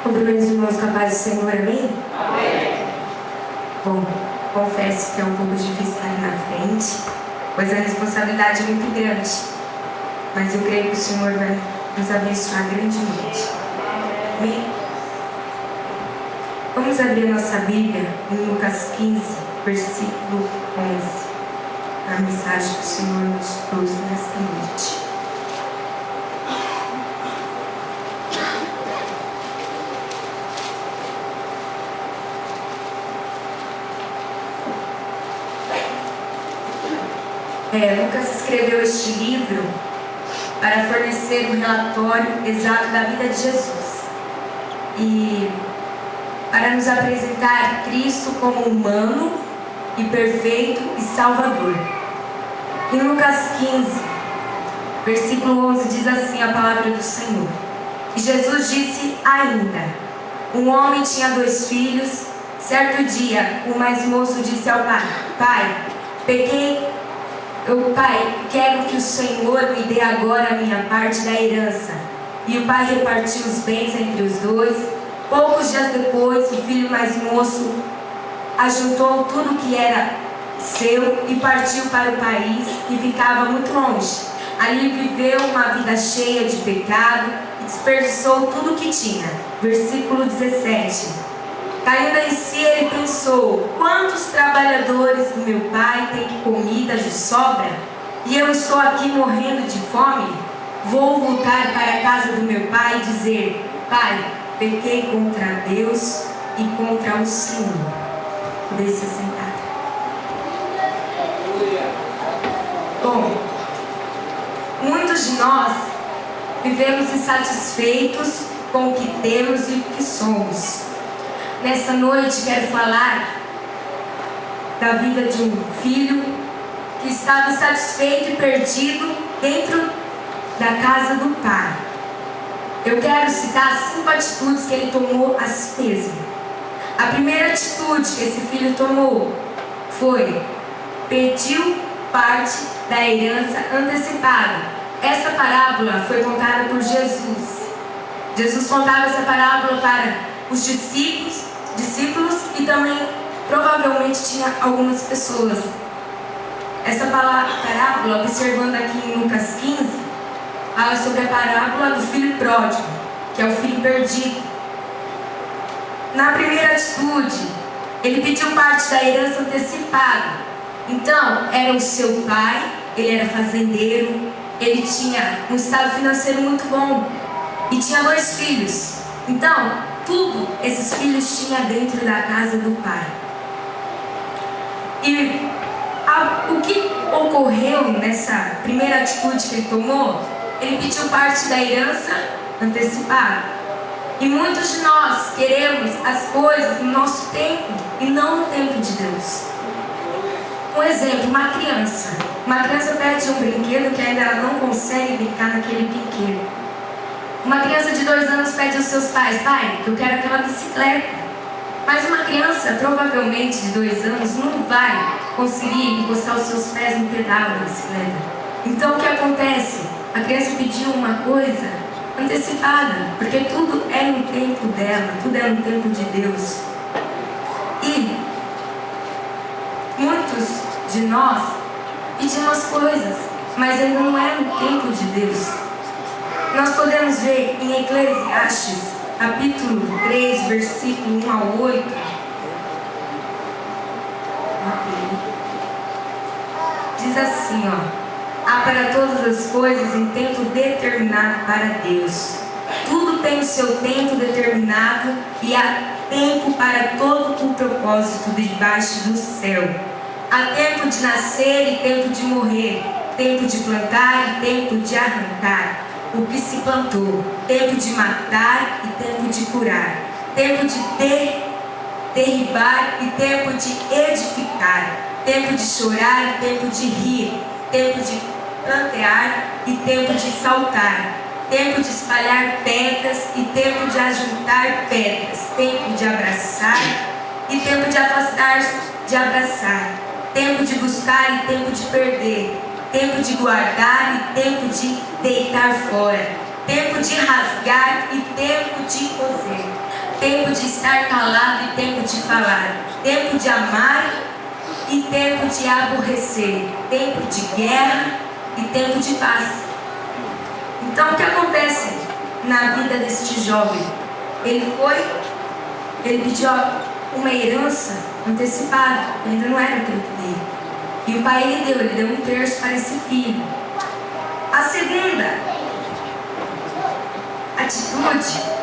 Cumprimento os irmãos capazes do Senhor, amém? Amém. Bom, confesso que é um pouco difícil estar na frente, pois a responsabilidade é muito grande. Mas eu creio que o Senhor vai nos abençoar grandemente. Amém? Vamos abrir a nossa Bíblia em Lucas 15, versículo 11. A mensagem que o Senhor nos trouxe nesta noite. Lucas escreveu este livro para fornecer um relatório exato da vida de Jesus e para nos apresentar Cristo como humano e perfeito e salvador. Em Lucas 15, versículo 11 diz assim a palavra do Senhor: E Jesus disse ainda: Um homem tinha 2 filhos. Certo dia, o mais moço disse ao pai: Pai, Pai, quero que o Senhor me dê agora a minha parte da herança. E o pai repartiu os bens entre os 2. Poucos dias depois, o filho mais moço ajuntou tudo que era seu e partiu para o país que ficava muito longe. Ali viveu uma vida cheia de pecado e desperdiçou tudo o que tinha. Versículo 17. Caindo em si, ele pensou: quantos trabalhadores do meu pai têm comida de sobra? E eu estou aqui morrendo de fome? Vou voltar para a casa do meu pai e dizer: Pai, pequei contra Deus e contra o Senhor. Podem se sentar. Bom, muitos de nós vivemos insatisfeitos com o que temos e o que somos. Nessa noite quero falar da vida de um filho que estava insatisfeito e perdido dentro da casa do pai. Eu quero citar 5 atitudes que ele tomou a si mesmo. A primeira atitude que esse filho tomou foi: pediu parte da herança antecipada. Essa parábola foi contada por Jesus. Jesus contava essa parábola para os discípulos e também provavelmente tinha algumas pessoas. Essa parábola, observando aqui em Lucas 15, fala sobre a parábola do filho pródigo, que é o filho perdido. Na primeira atitude, ele pediu parte da herança antecipada. Então, era o seu pai, ele era fazendeiro, ele tinha um estado financeiro muito bom e tinha 2 filhos. Então, tudo esses filhos tinham dentro da casa do pai. E o que ocorreu nessa primeira atitude que ele tomou? Ele pediu parte da herança antecipada. E muitos de nós queremos as coisas no nosso tempo e não no tempo de Deus. Um exemplo, uma criança. Uma criança pede um brinquedo que ainda ela não consegue brincar naquele brinquedo. Uma criança de 2 anos pede aos seus pais: Pai, eu quero aquela bicicleta. Mas uma criança, provavelmente de 2 anos, não vai conseguir encostar os seus pés no pedal da bicicleta. Então o que acontece? A criança pediu uma coisa antecipada, porque tudo é no tempo dela, tudo é no tempo de Deus. E muitos de nós pedimos coisas, mas ainda não é no tempo de Deus. Nós podemos ver em Eclesiastes, capítulo 3, versículo 1 ao 8. Diz assim, há para todas as coisas um tempo determinado para Deus. Tudo tem o seu tempo determinado e há tempo para todo o propósito debaixo do céu. Há tempo de nascer e tempo de morrer, tempo de plantar e tempo de arrancar o que se plantou, tempo de matar e tempo de curar, tempo de derribar e tempo de edificar, tempo de chorar e tempo de rir, tempo de plantear e tempo de saltar, tempo de espalhar pedras e tempo de ajuntar pedras, tempo de abraçar e tempo de afastar-se de abraçar, tempo de buscar e tempo de perder, tempo de guardar e tempo de deitar fora, tempo de rasgar e tempo de coser. tempo de estar calado e tempo de falar, tempo de amar e tempo de aborrecer, tempo de guerra e tempo de paz. Então o que acontece na vida deste jovem? Ele pediu uma herança antecipada, ainda não era o tempo dele. E o pai ele deu 1/3 para esse filho. A segunda atitude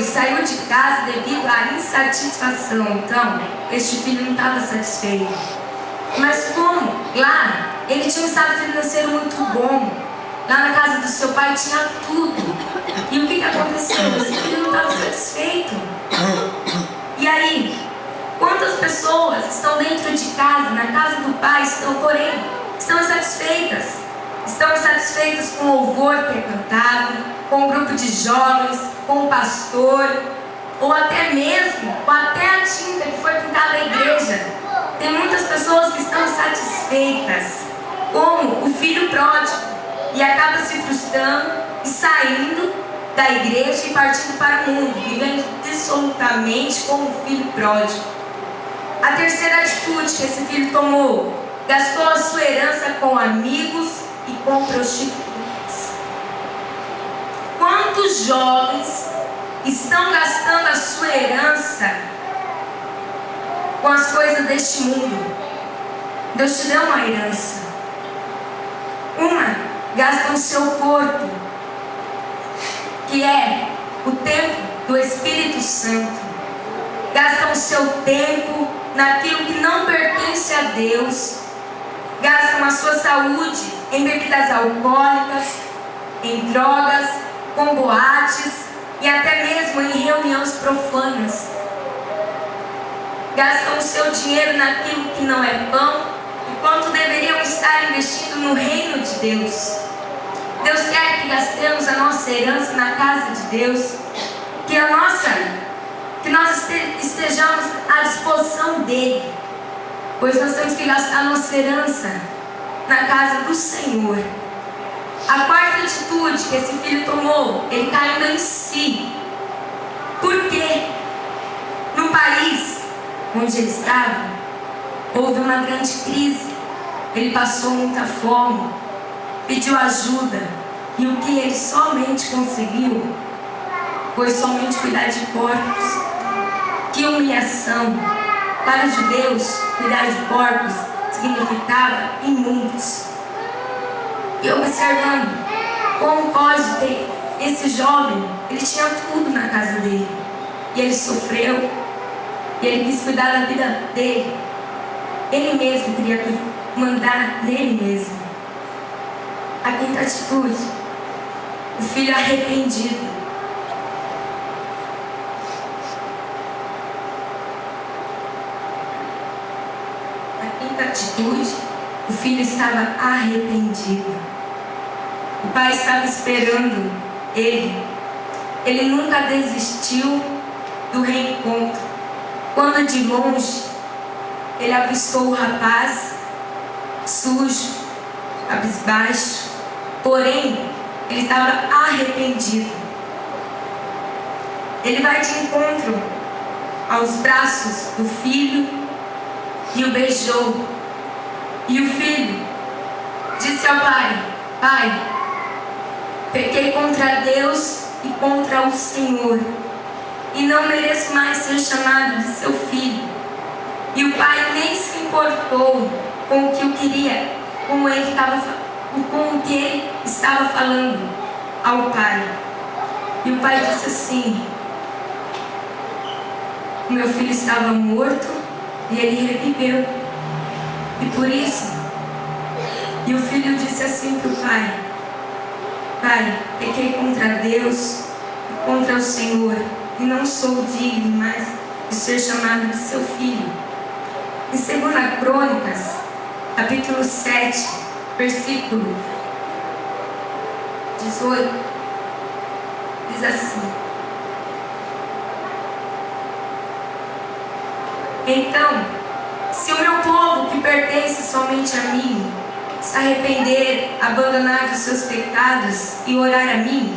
saiu de casa devido à insatisfação. Então, este filho não estava satisfeito. Mas como lá ele tinha um estado financeiro muito bom, lá na casa do seu pai tinha tudo. E o que aconteceu? Esse filho não estava satisfeito. E aí, quantas pessoas estão dentro de casa, na casa do pai, estão insatisfeitas? Estão insatisfeitos com o louvor que é cantado, com o grupo de jovens, com o pastor, ou até mesmo com até a tinta que foi pintada na igreja. Tem muitas pessoas que estão insatisfeitas, como o filho pródigo, e acaba se frustrando e saindo da igreja e partindo para o mundo, vivendo dissolutamente como o filho pródigo. A terceira atitude que esse filho tomou: gastou a sua herança com amigos e com prostitutas. Quantos jovens estão gastando a sua herança com as coisas deste mundo? Deus te deu uma herança. Gasta o seu corpo, que é o templo do Espírito Santo. Gasta o seu tempo naquilo que não pertence a Deus. Gastam a sua saúde em bebidas alcoólicas, em drogas, com boates e até mesmo em reuniões profanas. Gastam o seu dinheiro naquilo que não é pão, enquanto deveriam estar investindo no reino de Deus. Deus quer que gastemos a nossa herança na casa de Deus, que nós estejamos à disposição dele, pois nós temos que gastar a nossa herança na casa do Senhor. A quarta atitude que esse filho tomou, ele caiu em si. Porque no país onde ele estava, houve uma grande crise. Ele passou muita fome, pediu ajuda, e o que ele somente conseguiu foi somente cuidar de porcos. Que humilhação! Para os judeus, cuidar de porcos significava imundos. E observando como pode ter esse jovem, ele tinha tudo na casa dele, e ele sofreu, e ele quis cuidar da vida dele. Ele mesmo queria mandar nele mesmo. A quinta atitude: o filho arrependido. A quinta atitude: o filho estava arrependido. O pai estava esperando ele. Ele nunca desistiu do reencontro. Quando de longe ele avistou o rapaz sujo, cabisbaixo, porém ele estava arrependido. Ele vai de encontro aos braços do filho e o beijou. E o filho disse ao pai: Pai, pequei contra Deus e contra o Senhor, e não mereço mais ser chamado de seu filho. E o pai nem se importou com o que eu queria, com o que ele estava falando ao pai. E o pai disse assim: o meu filho estava morto e ele reviveu. E por isso, e o filho disse assim para o pai: Pai, pequei contra Deus e contra o Senhor, e não sou digno mais de ser chamado de seu filho. Em 2 Crônicas, capítulo 7, versículo 18, diz assim: Então, se o meu povo que pertence somente a mim se arrepender, abandonar dos seus pecados e orar a mim,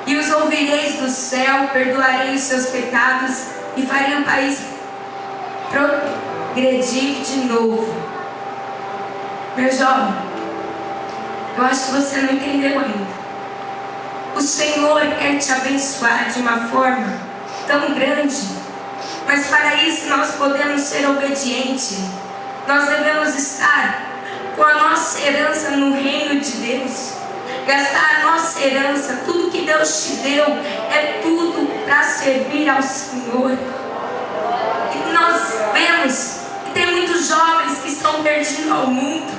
e os ouvireis do céu, perdoarei os seus pecados e farei o país progredir de novo. Meu jovem, eu acho que você não entendeu ainda. O Senhor quer te abençoar de uma forma tão grande, mas para isso nós podemos ser obedientes. Nós devemos estar com a nossa herança no reino de Deus, gastar a nossa herança. Tudo que Deus te deu é tudo para servir ao Senhor. E nós vemos que tem muitos jovens que estão perdidos ao mundo.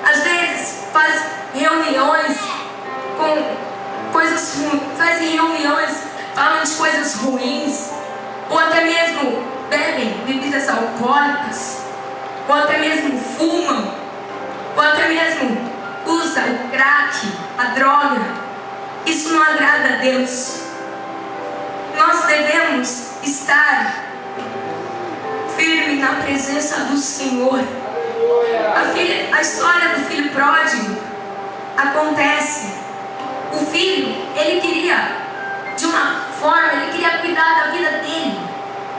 Às vezes faz reuniões com coisas ruins, fazem reuniões falando de coisas ruins, ou até mesmo bebem bebidas alcoólicas, ou até mesmo fumam, ou até mesmo usa o crack, a droga. Isso não agrada a Deus. Nós devemos estar firmes na presença do Senhor. A história do filho pródigo acontece. O filho, ele queria, de uma forma, ele queria cuidar da vida dele.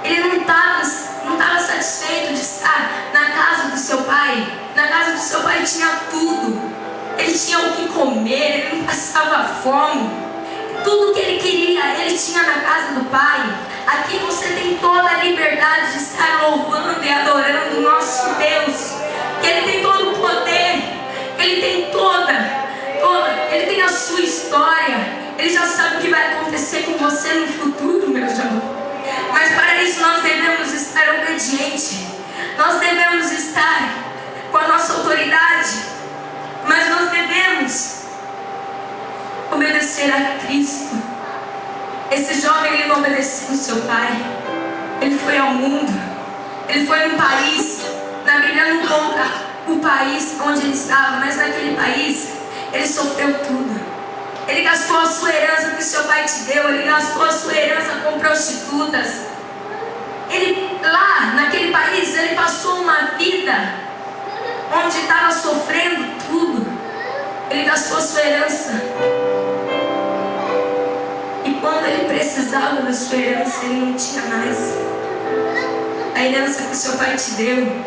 Ele não estava satisfeito de estar na casa do seu pai. Na casa do seu pai tinha tudo. Ele tinha o que comer, ele não passava fome. Tudo que ele queria, ele tinha na casa do pai. Aqui você tem toda a liberdade de estar louvando e adorando o nosso Deus. Que Ele tem todo o poder, que Ele tem Ele tem a sua história. Ele já sabe o que vai acontecer com você no futuro, meu jovem. Mas para isso nós devemos estar obedientes. Nós devemos estar com a nossa autoridade. Mas nós devemos obedecer a Cristo. Esse jovem, ele não obedeceu ao seu pai. Ele foi ao mundo. Ele foi num país. Na Bíblia não conta o país onde ele estava, mas naquele país ele sofreu tudo. Ele gastou a sua herança que o seu pai te deu. Ele gastou a sua herança com prostitutas. Ele, lá naquele país, ele passou uma vida onde estava sofrendo tudo. Ele gastou a sua herança. E quando ele precisava da sua herança, ele não tinha mais. A herança que o seu pai te deu,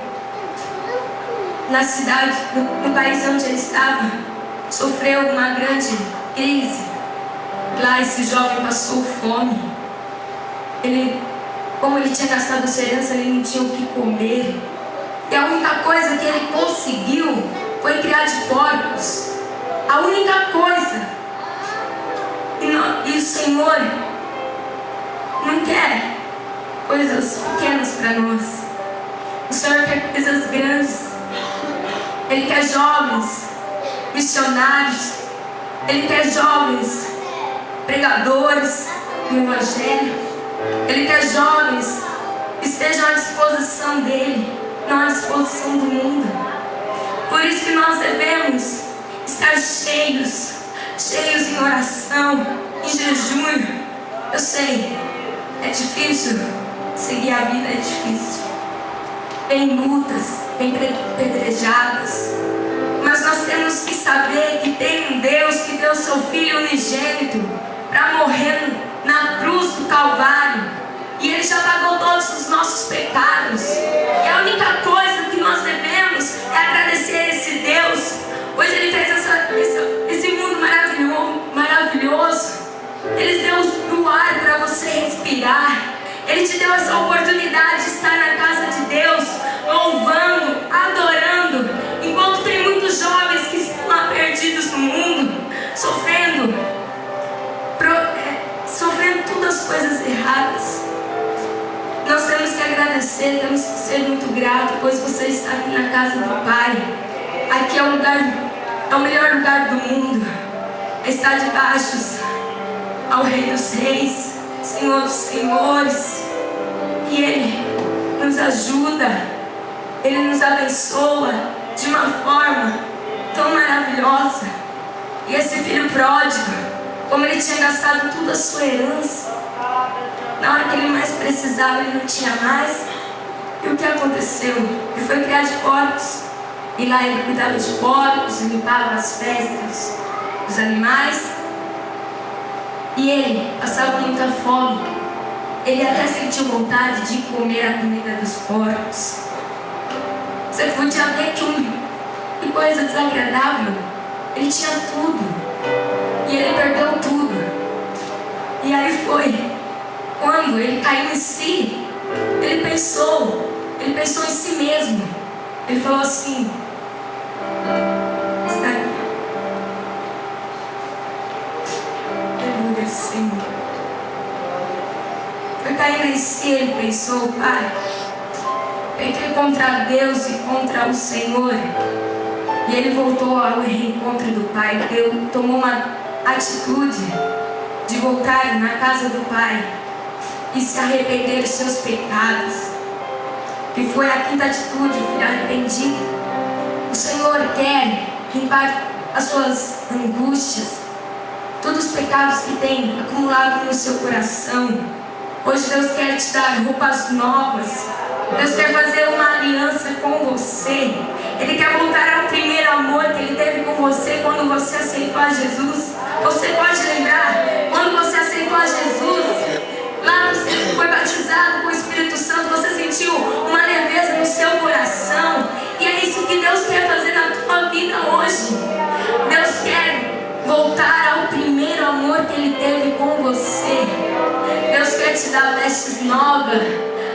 na cidade, no país onde ele estava, sofreu uma grande crise. Lá esse jovem passou fome. Como ele tinha gastado a sua herança, ele não tinha o que comer. E a única coisa que ele conseguiu foi criar de porcos. A única coisa. E o Senhor não quer coisas pequenas para nós. O Senhor quer coisas grandes. Ele quer jovens missionários. Ele quer jovens pregadores do Evangelho. Ele quer jovens que estejam à disposição dele, não à disposição do mundo. Por isso que nós devemos estar cheios em oração, em jejum. Eu sei, é difícil, seguir a vida é difícil. Tem lutas, tem pedrejadas, mas nós temos que saber que tem um Deus que deu seu Filho unigênito para morrer na cruz do Calvário, e Ele já pagou todos os nossos pecados. E a única coisa que nós devemos é agradecer a esse Deus, pois Ele fez esse mundo maravilhoso. Ele deu o ar para você respirar. Ele te deu essa oportunidade de estar na casa de Deus, louvando, adorando, enquanto tem muitos jovens que estão lá perdidos no mundo, sofrendo todas as coisas erradas. Nós temos que agradecer, temos que ser muito gratos, pois você está aqui na casa do Pai. Aqui é o melhor lugar do mundo. Está debaixo ao Rei dos Reis, Senhor dos Senhores. E Ele nos ajuda, Ele nos abençoa de uma forma tão maravilhosa. E esse filho pródigo, como ele tinha gastado toda a sua herança, na hora que ele mais precisava, ele não tinha mais. E o que aconteceu? Ele foi criar de porcos. E lá ele cuidava de porcos, limpava as festas dos animais. E ele passava muita fome. Ele até sentiu vontade de comer a comida dos porcos. Você podia ver que coisa desagradável. Ele tinha tudo. E ele perdeu tudo. E aí foi quando ele caiu em si. Ele pensou em si mesmo. Ele falou assim: Senhor. Foi caindo em si, ele pensou: Pai, entrei contra Deus e contra o Senhor. E ele voltou ao reencontro do Pai. Ele tomou uma atitude de voltar na casa do Pai e se arrepender dos seus pecados, que foi a quinta atitude, o filho arrependido. O Senhor quer limpar as suas angústias, todos os pecados que tem acumulado no seu coração. Hoje Deus quer te dar roupas novas. Deus quer fazer uma aliança com você. Ele quer voltar ao primeiro amor que Ele teve com você quando você aceitou a Jesus. Você pode lembrar, quando você aceitou a Jesus, lá você foi batizado com o Espírito Santo, você sentiu uma leveza no seu coração. E é isso que Deus quer fazer na tua vida hoje. Deus quer voltar ao primeiro amor que Ele teve com você. Deus quer te dar vestes novas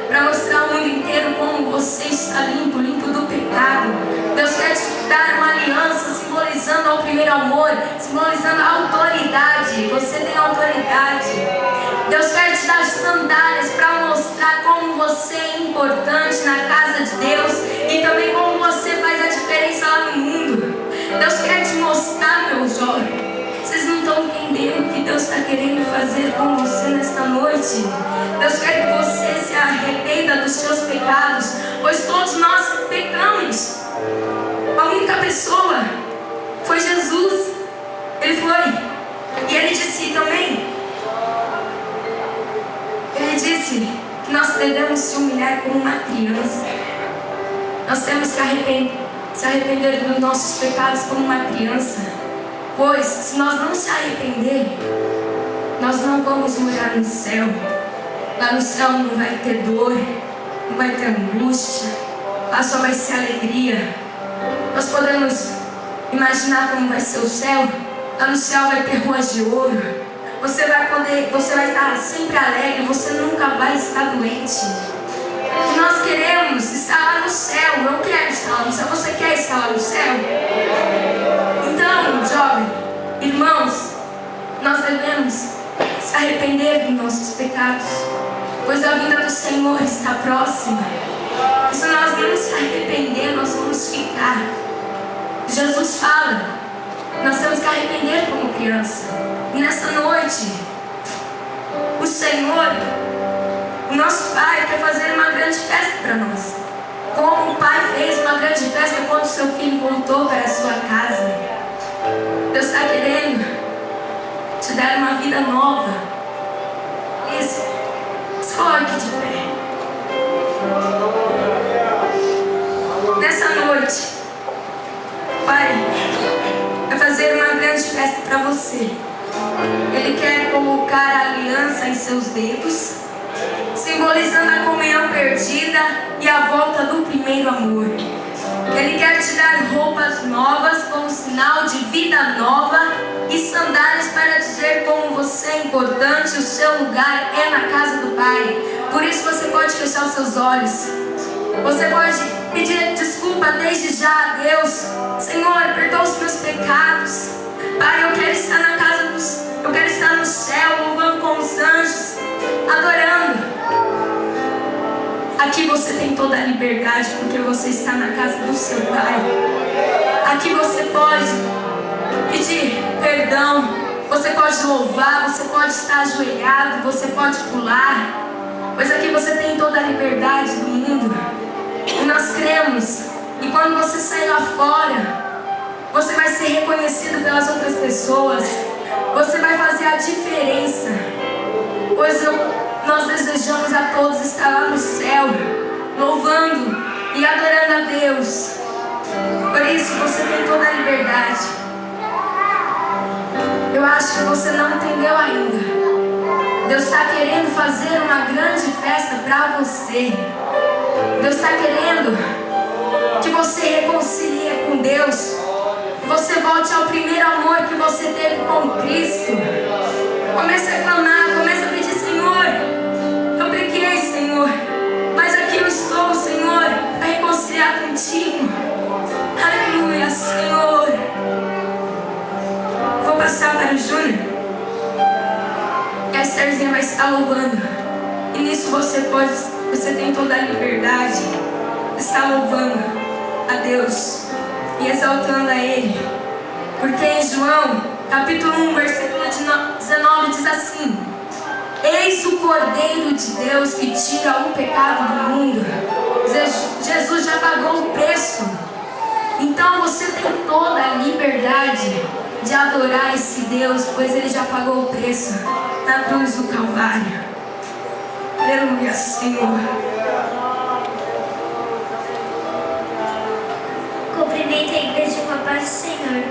para mostrar ao mundo inteiro como você está limpo do pecado. Deus quer te dar uma aliança simbolizando ao primeiro amor, simbolizando a autoridade. Você tem autoridade. Deus quer te dar sandálias para mostrar como você é importante na casa de Deus e também como você faz a diferença lá no mundo. Deus quer te mostrar, meu jovem. Vocês não estão entendendo o que Deus está querendo fazer com você nesta noite. Deus quer que você se arrependa dos seus pecados, pois todos nós pecamos. A única pessoa foi Jesus. Ele foi. E Ele disse também, Ele disse que nós devemos se humilhar como uma criança. Nós temos que se arrepender dos nossos pecados como uma criança. Pois, se nós não se arrepender, nós não vamos morar no céu. Lá no céu não vai ter dor, não vai ter angústia. Lá só vai ser alegria. Nós podemos imaginar como vai ser o céu. Lá no céu vai ter ruas de ouro. Você vai estar sempre alegre, você nunca vai estar doente. E nós queremos estar lá no céu. Eu quero estar lá no céu. Você quer estar lá no céu? Então, jovem, irmãos, nós devemos se arrepender dos nossos pecados, pois a vinda do Senhor está próxima. E se nós não se arrepender, nós vamos ficar. Jesus fala, nós temos que arrepender como criança. E nessa noite, o Senhor, o nosso Pai, quer fazer uma grande festa para nós. Como o Pai fez uma grande festa quando seu filho voltou para a sua casa. Deus está querendo te dar uma vida nova. Isso. Se coloque de pé. Nessa noite, o Pai vai fazer uma grande festa para você. Ele quer colocar a aliança em seus dedos, simbolizando a comunhão perdida e a volta do primeiro amor. Ele quer te dar roupas novas como sinal de vida nova e sandálias para dizer como você é importante. O seu lugar é na casa do Pai. Por isso você pode fechar os seus olhos. Você pode pedir desculpa desde já a Deus. Senhor, perdoa os meus pecados. Pai, eu quero estar na casa eu quero estar no céu, louvando com os anjos, adorando. Aqui você tem toda a liberdade, porque você está na casa do seu Pai. Aqui você pode pedir perdão, você pode louvar, você pode estar ajoelhado, você pode pular, pois aqui você tem toda a liberdade do mundo. E nós cremos, e quando você sair lá fora, você vai ser reconhecido pelas outras pessoas. Você vai fazer a diferença. Pois nós desejamos a todos estar lá no céu, louvando e adorando a Deus. Por isso você tem toda a liberdade. Eu acho que você não entendeu ainda. Deus está querendo fazer uma grande festa para você. Deus está querendo que você reconcilie com Deus, que você volte ao primeiro amor que você teve com Cristo. Comece a clamar, comece a pedir: Senhor, eu pequei, Senhor, mas aqui eu estou, Senhor, para reconciliar contigo. Aleluia, Senhor. Vou passar para o Júnior, e a Estherzinha vai estar louvando. E nisso você tem toda a liberdade de estar louvando a Deus e exaltando a Ele. Porque em João, capítulo 1, versículo 19 diz assim: eis o Cordeiro de Deus que tira o pecado do mundo. Jesus já pagou o preço. Então você tem toda a liberdade de adorar esse Deus, pois Ele já pagou o preço na cruz do Calvário. Aleluia, Senhor. Cumprimento a igreja com a paz do Senhor.